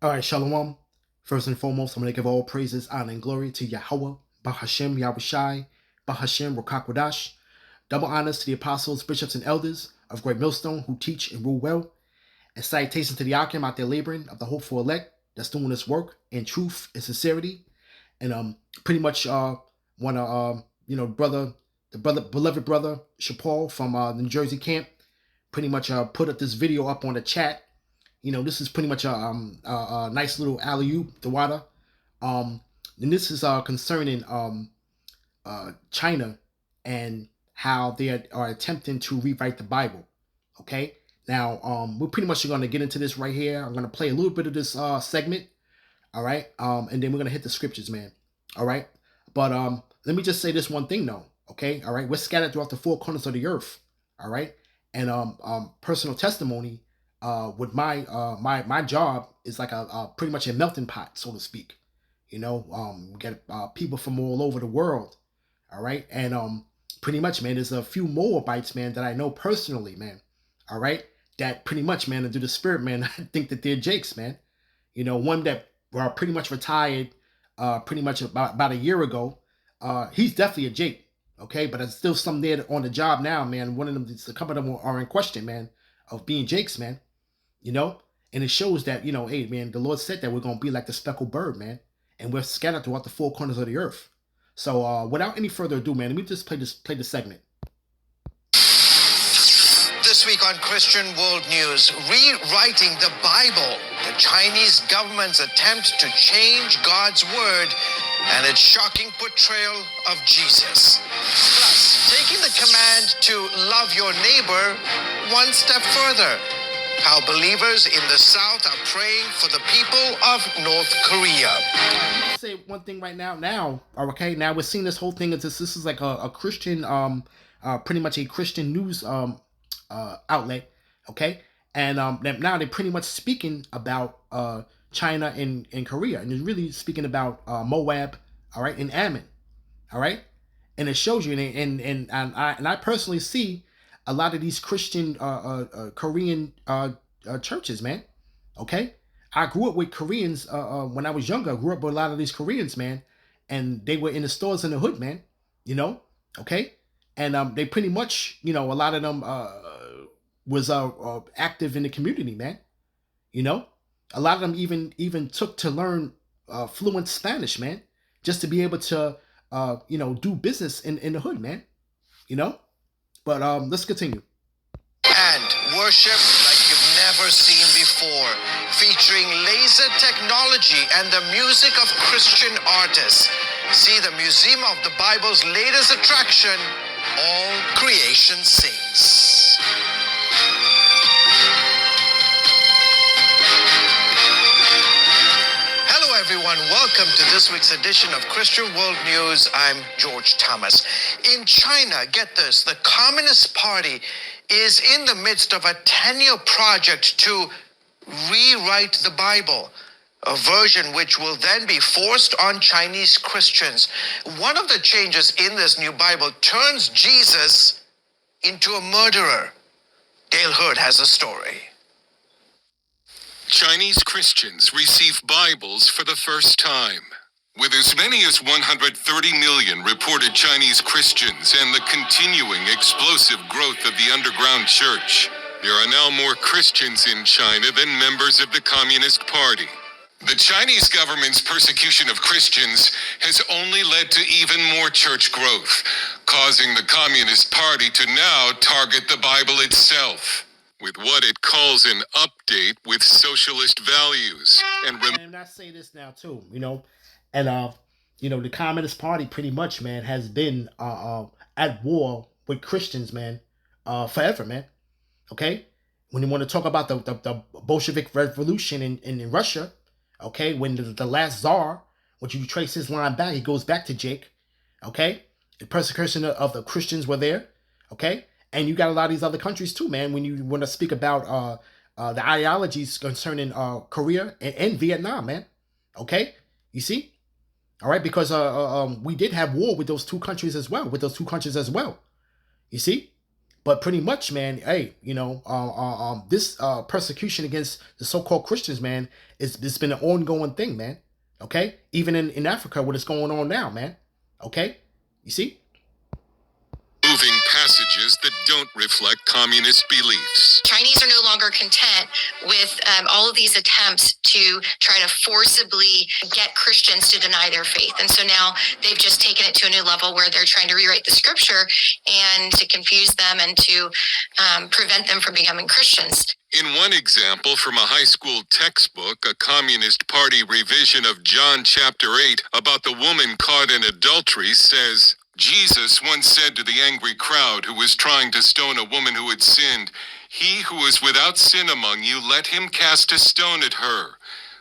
All right, Shalom. First and foremost, I'm going to give all praises, honor, and glory to Yahweh, Bahashem, Yahushai, Bahashem, Rukakwadash. Double honors to the apostles, bishops, and elders of Great Millstone who teach and rule well. And salutations to the Akim out there laboring of the hopeful elect that's doing this work in truth and sincerity. And pretty much want to beloved brother Shapal from the New Jersey camp pretty much put up this video up on the chat. This is pretty much a nice little alley-oop, the water. And this is concerning China and how they are attempting to rewrite the Bible. Okay, now we're pretty much going to get into this right here. I'm going to play a little bit of this segment. All right, and then we're going to hit the scriptures, man. All right, but let me just say this one thing, though. Okay, all right, we're scattered throughout the four corners of the earth. All right, and personal testimony. With my job is like a pretty much a melting pot, so to speak. We get people from all over the world. All right, and pretty much, man, there's a few Moabites, man, that I know personally, man. All right, that pretty much, man, through the spirit, man, I think that they're Jakes, man. One that pretty much retired, pretty much about a year ago. He's definitely a Jake. Okay, but there's still some there on the job now, man. One of them, a couple of them are in question, man, of being Jakes, man. And it shows that, hey, man, the Lord said that we're going to be like the speckled bird, man. And we're scattered throughout the four corners of the earth. So without any further ado, man, let me just play this segment. This week on Christian World News, rewriting the Bible, the Chinese government's attempt to change God's word, and its shocking portrayal of Jesus. Plus, taking the command to love your neighbor one step further. How believers in the South are praying for the people of North Korea. Let me say one thing right now. Okay, now we're seeing this whole thing as this is like a Christian, pretty much a Christian news outlet. Okay, and now they're pretty much speaking about China and Korea, and they're really speaking about Moab, all right, and Ammon, all right, and it shows you, and I personally see a lot of these Christian Korean churches, man. Okay, I grew up with Koreans when I was younger. I grew up with a lot of these Koreans, man, and they were in the stores in the hood, man. Okay, and they pretty much, a lot of them was active in the community, man. A lot of them even took to learn fluent Spanish, man, just to be able to do business in the hood, man. But let's continue. And worship like you've never seen before, featuring laser technology and the music of Christian artists. See the Museum of the Bible's latest attraction, All Creation Sings. Hello everyone, welcome to this week's edition of Christian World News. I'm George Thomas. In China, get this, the Communist Party is in the midst of a 10-year project to rewrite the Bible, a version which will then be forced on Chinese Christians. One of the changes in this new Bible turns Jesus into a murderer. Dale Hurd has a story. Chinese Christians receive Bibles for the first time. With as many as 130 million reported Chinese Christians and the continuing explosive growth of the underground church, there are now more Christians in China than members of the Communist Party. The Chinese government's persecution of Christians has only led to even more church growth, causing the Communist Party to now target the Bible itself with what it calls an update with socialist values. And I say this now too, and the Communist Party pretty much, man, has been at war with Christians, man, forever, man. Okay, when you want to talk about the Bolshevik Revolution in Russia, okay, when the last Tsar, when you trace his line back, he goes back to Jake. Okay, the persecution of the Christians were there. Okay. And you got a lot of these other countries too, man. When you want to speak about the ideologies concerning Korea and Vietnam, man. Okay, you see, all right, because we did have war with those two countries as well. You see, But pretty much, man, hey, this persecution against the so-called Christians, man, it's been an ongoing thing, man. Okay, even in Africa, what is going on now, man. Okay, you see. Moving passages that don't reflect communist beliefs. Chinese are no longer content with all of these attempts to try to forcibly get Christians to deny their faith. And so now they've just taken it to a new level where they're trying to rewrite the scripture and to confuse them and to prevent them from becoming Christians. In one example from a high school textbook, a Communist Party revision of John chapter 8 about the woman caught in adultery says, Jesus once said to the angry crowd who was trying to stone a woman who had sinned, "He who is without sin among you, let him cast a stone at her."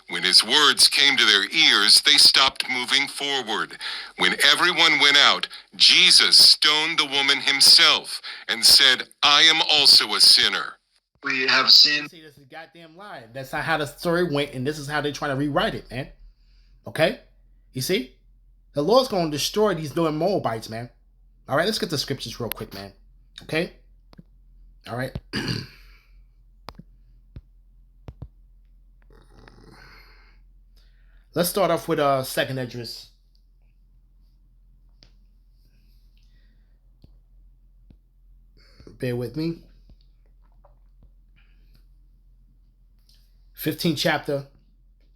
When his words came to their ears, they stopped moving forward. When everyone went out, Jesus stoned the woman himself and said, "I am also a sinner." We have seen. See, this is a goddamn lie. That's not how the story went, and this is how they're trying to rewrite it, man. Okay? You see? The Lord's going to destroy these doing Moabites, man. All right, let's get the scriptures real quick, man. Okay? All right. Let's start off with second Esdras. Bear with me. 15th chapter,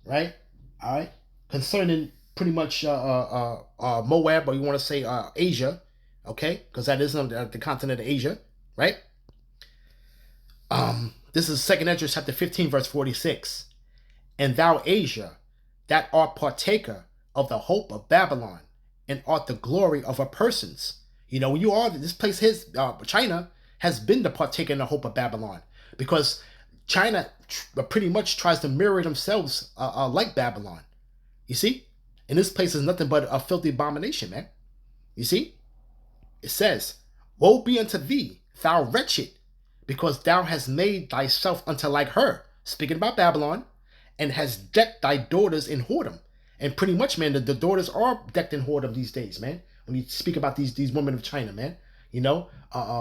right? All right. Concerning pretty much Moab, or you want to say Asia, okay? Because that is on the continent of Asia, right? This is 2nd Esdras chapter 15, verse 46. And thou, Asia, that art partaker of the hope of Babylon, and art the glory of her persons. You know, you are, this place, China has been the partaker in the hope of Babylon, because China pretty much tries to mirror themselves like Babylon. You see? And this place is nothing but a filthy abomination, man. You see? It says, "Woe be unto thee, thou wretched, because thou hast made thyself unto like her," speaking about Babylon, "and hast decked thy daughters in whoredom." And pretty much, man, the daughters are decked in whoredom these days, man. When you speak about these women of China, man, you know,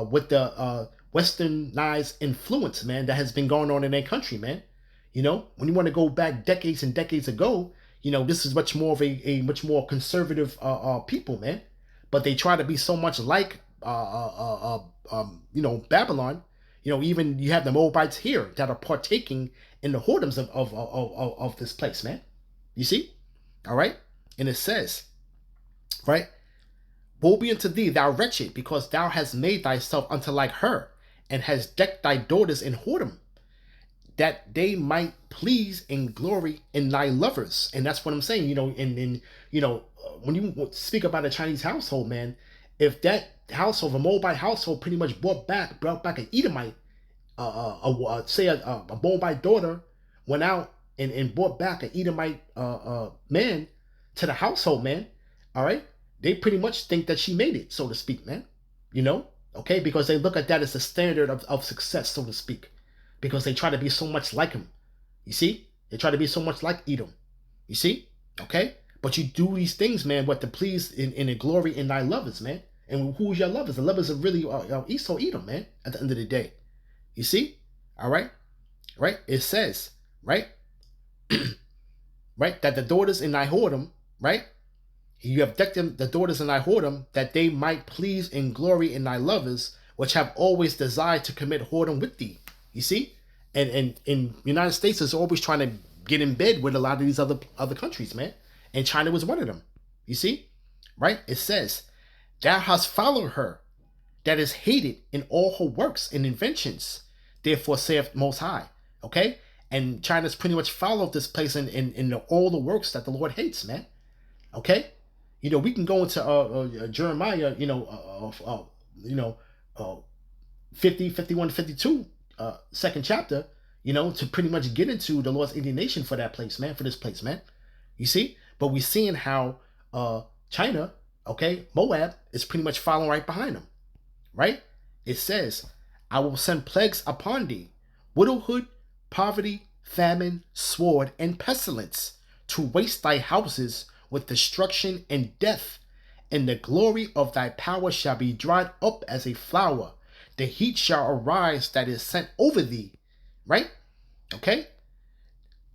with the westernized influence, man, that has been going on in their country, man. You know, when you want to go back decades and decades ago, you know, this is much more of a much more conservative people, man. But they try to be so much like Babylon. You know, even you have the Moabites here that are partaking in the whoredoms of this place, man. You see? All right? And it says, right? "Woe be unto thee, thou wretched, because thou hast made thyself unto like her, and hast decked thy daughters in whoredom, that they might please and glory in thy lovers." And that's what I'm saying, you know, and when you speak about a Chinese household, man, if that household, a Moabite household, pretty much brought back an Edomite, say a Moabite daughter went out and brought back an Edomite man to the household, man, all right, they pretty much think that she made it, so to speak, man, you know, okay, because they look at that as a standard of success, so to speak, because they try to be so much like him. You see? They try to be so much like Edom. You see? Okay? But you do these things, man, what to please in the glory in thy lovers, man. And who's your lovers? The lovers are really Esau, Edom, man, at the end of the day. You see? All right? Right? It says, right? Right? That the daughters in thy whoredom, right? You have decked them, the daughters in thy whoredom, that they might please and glory in thy lovers, which have always desired to commit whoredom with thee. You see? And in the United States is always trying to get in bed with a lot of these other countries, man. And China was one of them. You see? Right? It says, "Thou hast followed her, that is hated in all her works and inventions. Therefore saith Most High." Okay? And China's pretty much followed this place in all the works that the Lord hates, man. Okay? You know, we can go into Jeremiah, 50, 51, 52, second chapter, you know, to pretty much get into the Lord's indignation for that place, man, for this place, man. You see? But we're seeing how China, okay, Moab is pretty much following right behind them, right? It says, "I will send plagues upon thee, widowhood, poverty, famine, sword, and pestilence, to waste thy houses with destruction and death, and the glory of thy power shall be dried up as a flower. the heat shall arise that is sent over thee. Right? Okay?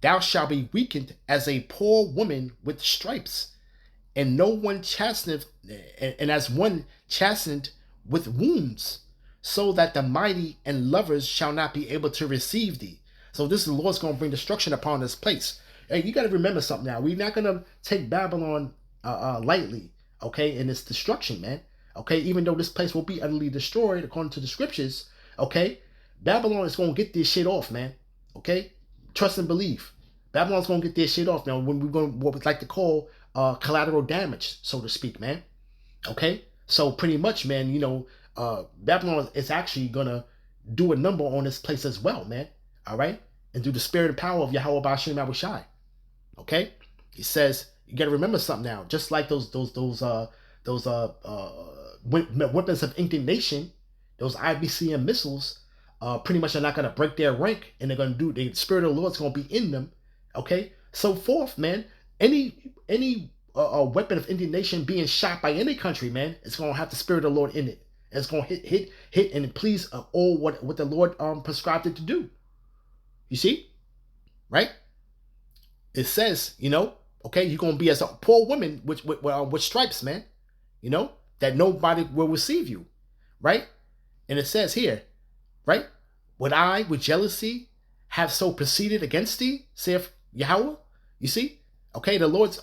Thou shalt be weakened as a poor woman with stripes, and no one chasteneth, and as one chastened with wounds, so that the mighty and lovers shall not be able to receive thee. So this is the Lord's going to bring destruction upon this place. Hey, you got to remember something now. We're not going to take Babylon lightly, okay, in its destruction, man. Okay, even though this place will be utterly destroyed according to the scriptures, okay, Babylon is going to get this shit off, man. Okay, trust and believe. Babylon's going to get this shit off, man. When we're going to what we like to call collateral damage, so to speak, man. Okay, so pretty much, man, Babylon is actually gonna do a number on this place as well, man. All right, and through the spirit and power of Yahweh Bashim Abushai. Okay, he says you got to remember something now. Just like those weapons of indignation, those IBCM missiles, pretty much are not gonna break their rank, and they're gonna do the spirit of the Lord's gonna be in them. Okay, so forth, man. Any weapon of indignation being shot by any country, man, it's gonna have the spirit of the Lord in it. And it's gonna hit and please all what the Lord prescribed it to do. You see, right? It says, okay, you're gonna be as a poor woman with stripes, man. That nobody will receive you, right? And it says here, right? Would I with jealousy have so proceeded against thee, saith Yahweh? You see? Okay, the Lord's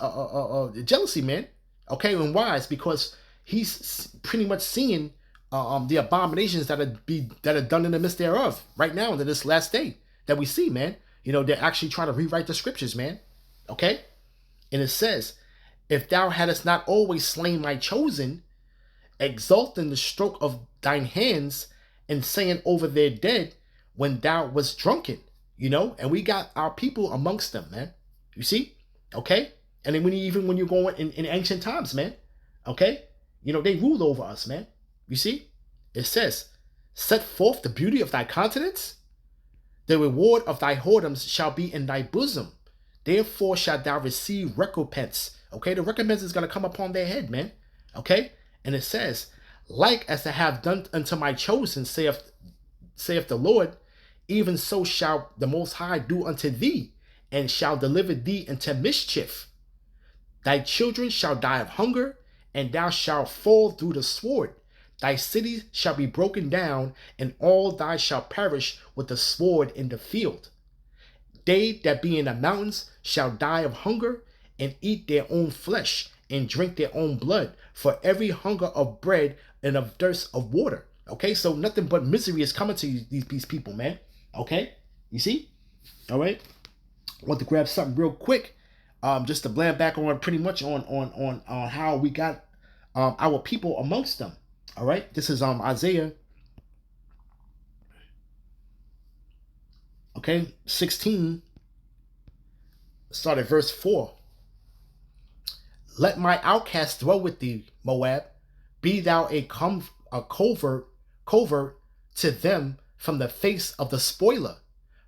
jealousy, man. Okay, and why? It's because he's pretty much seeing the abominations that are done in the midst thereof right now into this last day that we see, man. They're actually trying to rewrite the scriptures, man. Okay? And it says, if thou hadst not always slain my chosen, exalting the stroke of thine hands and saying over their dead when thou was drunken, and we got our people amongst them, man. You see? Okay? And then when you're going in ancient times, man, okay? They ruled over us, man. You see? It says, set forth the beauty of thy countenance. The reward of thy whoredoms shall be in thy bosom. Therefore shalt thou receive recompense. Okay? The recompense is going to come upon their head, man. Okay? And it says, like as I have done unto my chosen, saith the Lord, even so shall the Most High do unto thee, and shall deliver thee into mischief. Thy children shall die of hunger, and thou shalt fall through the sword. Thy cities shall be broken down, and all thy shall perish with the sword in the field. They that be in the mountains shall die of hunger, and eat their own flesh, and drink their own blood, for every hunger of bread and of thirst of water. Okay, so nothing but misery is coming to these people, man. Okay, you see? All right. I want to grab something real quick, just to blend back on pretty much on how we got our people amongst them. All right, this is Isaiah, okay, 16. Start at verse 4. Let my outcast dwell with thee, Moab. Be thou a covert to them from the face of the spoiler,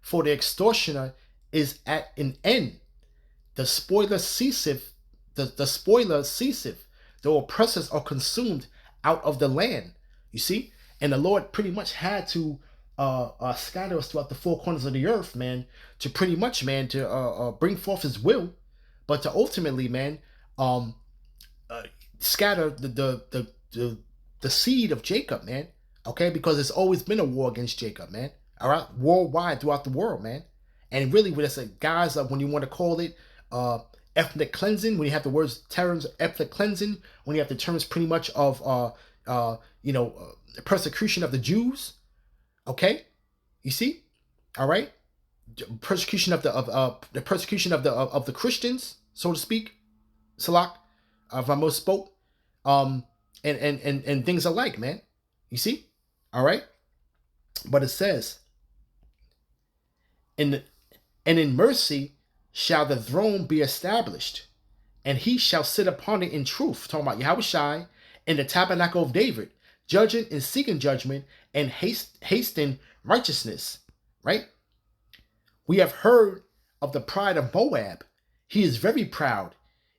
for the extortioner is at an end. The spoiler ceaseth. The spoiler ceaseth. The oppressors are consumed out of the land. You see, and the Lord pretty much had to scatter us throughout the four corners of the earth, man, to pretty much, man, to bring forth His will, but to ultimately, man, scatter the seed of Jacob, man. Okay, because there's always been a war against Jacob, man. All right, worldwide throughout the world, man. And really, when it's guys, when you want to call it ethnic cleansing, when you have the terms ethnic cleansing, when you have the terms pretty much of persecution of the Jews, okay, you see, all right, persecution of the persecution of the Christians, so to speak, Salak, if I most spoke, and things alike, man. You see, all right, but it says, and in mercy shall the throne be established, and he shall sit upon it in truth. Talking about Yahweh Shai in the tabernacle of David, judging and seeking judgment and hasting righteousness. Right? We have heard of the pride of Moab. He is very proud,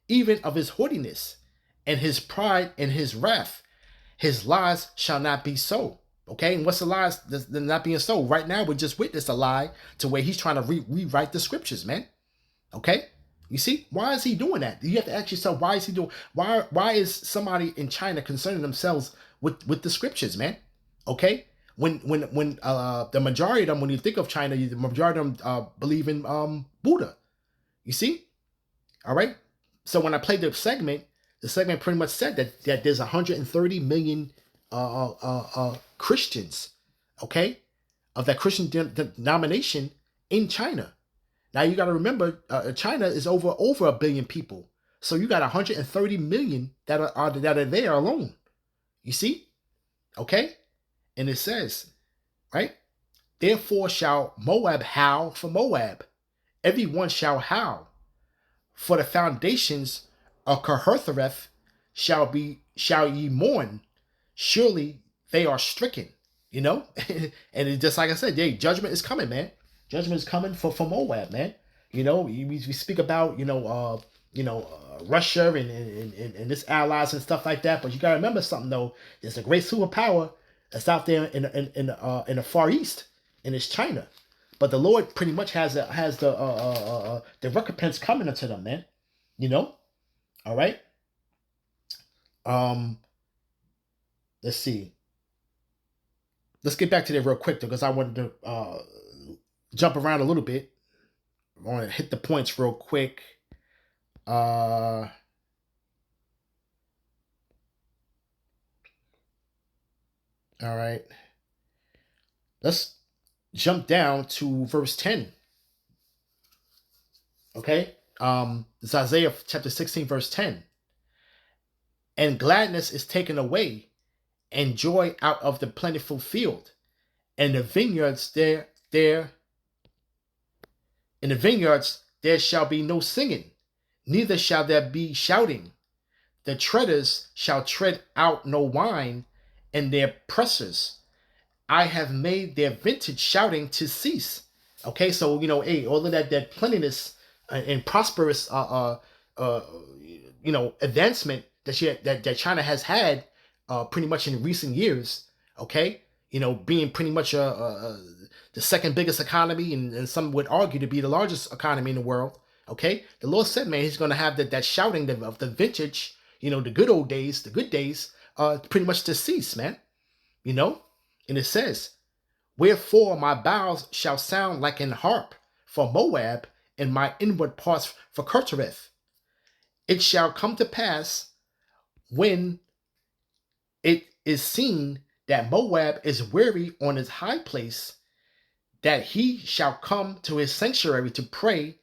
even of his haughtiness, and his pride and his wrath. His lies shall not be so. Okay, and what's the lie that's not being so? Right now, we just witnessed a lie to where he's trying to rewrite the scriptures, man. Okay, you see, why is he doing that? You have to ask yourself, why is he doing? Why is somebody in China concerning themselves with the scriptures, man? Okay, when the majority of them, when you think of China, the majority of them believe in Buddha. You see, all right. So when I played the segment pretty much said that there's 130 million Christians, okay, of that Christian denomination in China. Now you got to remember, China is over a billion people, so you got 130 million that are there alone. You see, okay, and it says, right, therefore shall Moab howl for Moab, everyone shall howl, for the foundations of Kirharthareth shall ye mourn, surely they are stricken. You know, and it's just like I said, hey, judgment is coming, man. Judgment is coming for Moab, man. You know, we speak about Russia and its allies and stuff like that, but you gotta remember something though. There's a great superpower that's out there in the Far East, and it's China. But the Lord pretty much has the recompense coming unto them, man. You know, all right. Um, let's see. Let's get back to that real quick though, because I wanted to jump around a little bit. I want to hit the points real quick. All right. Let's jump down to verse 10. Okay. It's Isaiah chapter 16, verse 10. And gladness is taken away, and joy out of the plentiful field, and the vineyards in the vineyards there shall be no singing, neither shall there be shouting. The treaders shall tread out no wine, and their pressers I have made their vintage shouting to cease. Okay, so hey, all of that plentiness and prosperous advancement that China has had pretty much in recent years. Okay, being pretty much the second biggest economy, and some would argue to be the largest economy in the world. Okay, the Lord said, man, He's going to have that shouting of the vintage, the good old days, the good days, pretty much to cease, man. And it says, wherefore my bowels shall sound like an harp for Moab, and my inward parts for Kirtareth. It shall come to pass when it is seen that Moab is weary on his high place, that he shall come to his sanctuary to pray,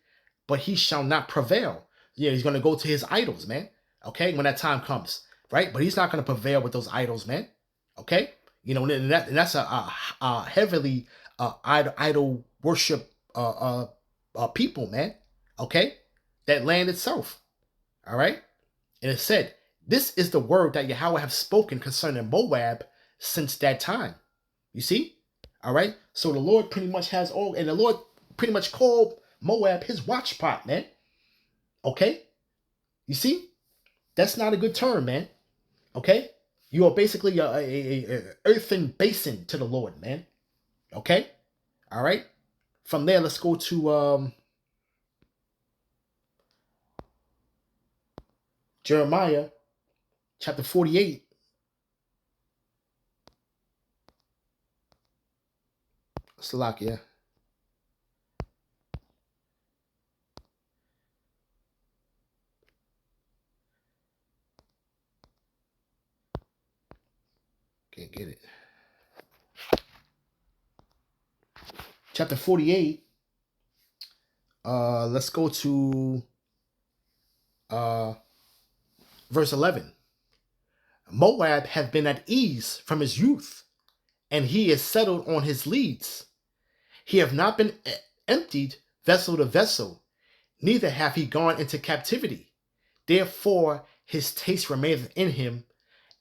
but he shall not prevail. Yeah, he's going to go to his idols, man. Okay, when that time comes, right? But he's not going to prevail with those idols, man. Okay, and that's a heavily idol worship people, man. Okay, that land itself. All right, and it said, "This is the word that Yahweh have spoken concerning Moab since that time." You see, all right. So the Lord pretty much has all, and the Lord pretty much called Moab His watch pot, man. Okay, you see, that's not a good term, man. Okay, you are basically a earthen basin to the Lord, man. Okay, all right. From there, let's go to Jeremiah chapter 48. Salakia. Can't get it. Chapter 48. Let's go to verse 11. Moab hath been at ease from his youth, and he is settled on his leads. He hath not been emptied vessel to vessel, neither hath he gone into captivity. Therefore his taste remaineth in him,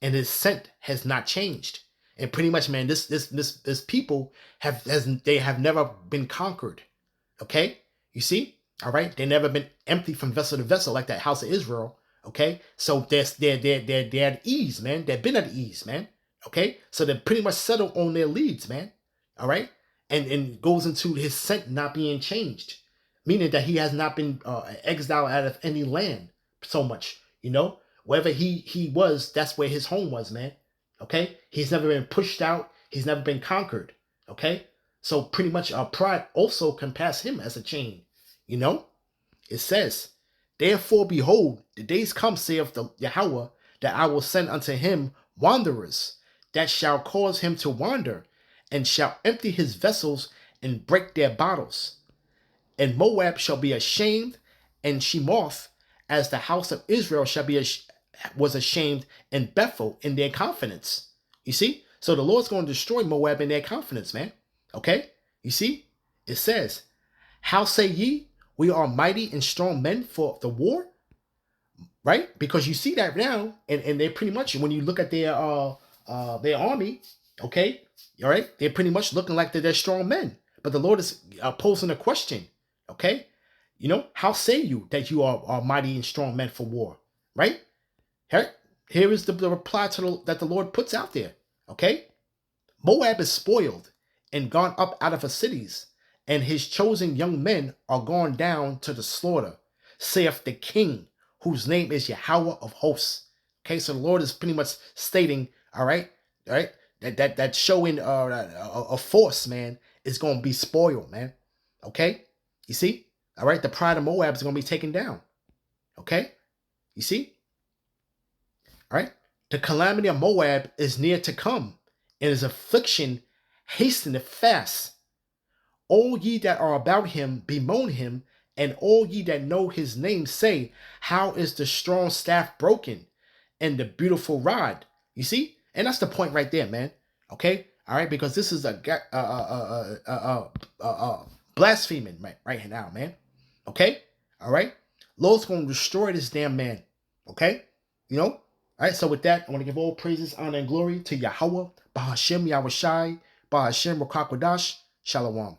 and his scent has not changed. And pretty much, man, this people have never been conquered. Okay, you see, all right, they never been empty from vessel to vessel like that house of Israel. Okay, so they're at ease, man. They've been at ease, man. Okay, so they pretty much settled on their leads, man. All right, and goes into his scent not being changed, meaning that he has not been exiled out of any land so much. Wherever he was, that's where his home was, man. Okay, he's never been pushed out. He's never been conquered. Okay, so pretty much pride also can pass him as a chain. You know, it says, therefore, behold, the days come, saith the Yahweh, that I will send unto him wanderers, that shall cause him to wander, and shall empty his vessels and break their bottles. And Moab shall be ashamed, and Shemoth, as the house of Israel was ashamed, and Bethel in their confidence. You see? So the Lord's going to destroy Moab in their confidence, man. Okay? You see? It says, how say ye, we are mighty and strong men for the war? Right? Because you see that now, and they're pretty much, when you look at their army, okay, all right, they're pretty much looking like they're strong men. But the Lord is posing a question, okay? How say you that you are mighty and strong men for war? Right? Here is the reply that the Lord puts out there, okay? Moab is spoiled and gone up out of her cities, and his chosen young men are gone down to the slaughter, saith the king, whose name is Yahweh of hosts. Okay, so the Lord is pretty much stating, all right, that showing a force, man, is going to be spoiled, man. Okay, you see, all right, the pride of Moab is going to be taken down. Okay, you see, all right, the calamity of Moab is near to come, and his affliction hasteneth fast. All ye that are about him bemoan him, and all ye that know his name say, how is the strong staff broken, and the beautiful rod? You see? And that's the point right there, man. Okay? All right? Because this is a blaspheming right now, man. Okay? All right? Lord's going to destroy this damn man. Okay? All right? So with that, I want to give all praises, honor, and glory to Yahweh, Bahashem Yahushai, Bahashem Rakakwadash, Shalom.